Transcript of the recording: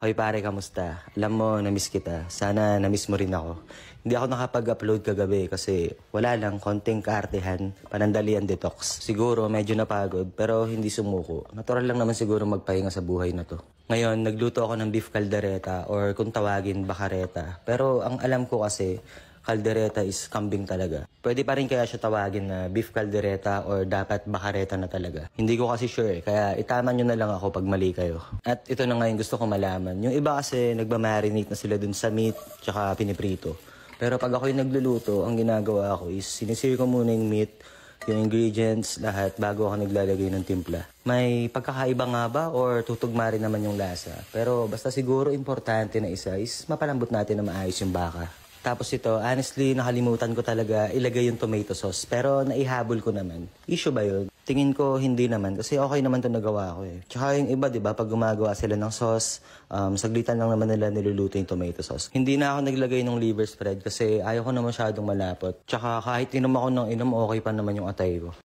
Hoy pare, kamusta? Alam mo, namiss kita. Sana namiss mo rin ako. Hindi ako nakapag-upload kagabi kasi wala lang, konting kaartehan, panandalian detox. Siguro medyo napagod pero hindi sumuko. Natural lang naman siguro magpahinga sa buhay na to. Ngayon, nagluto ako ng beef caldereta or kung tawagin, bakareta. Pero ang alam ko kasi, caldereta is kambing talaga. Pwede pa rin kaya siya tawagin na beef caldereta or dapat bakareta na talaga. Hindi ko kasi sure kaya itama nyo na lang ako pag mali kayo. At ito na nga yung gusto ko malaman. Yung iba kasi nagmamarinate na sila dun sa meat tsaka piniprito. Pero pag ako yung nagluluto, ang ginagawa ko is sinisir ko muna yung meat, yung ingredients, lahat bago ako naglalagay ng timpla. May pagkakaiba nga ba or tutugma rin naman yung lasa? Pero basta siguro importante na isa is mapalambot natin na maayos yung baka. Tapos ito, honestly, nakalimutan ko talaga ilagay yung tomato sauce. Pero naihabol ko naman. Issue ba yun? Tingin ko hindi naman kasi okay naman ito nagawa ko eh. Tsaka yung iba, di ba, pag gumagawa sila ng sauce, saglitan lang naman nila niluluto yung tomato sauce. Hindi na ako naglagay ng liver spread kasi ayaw ko na masyadong malapot. Tsaka kahit inom ako ng inom, okay pa naman yung atay ko.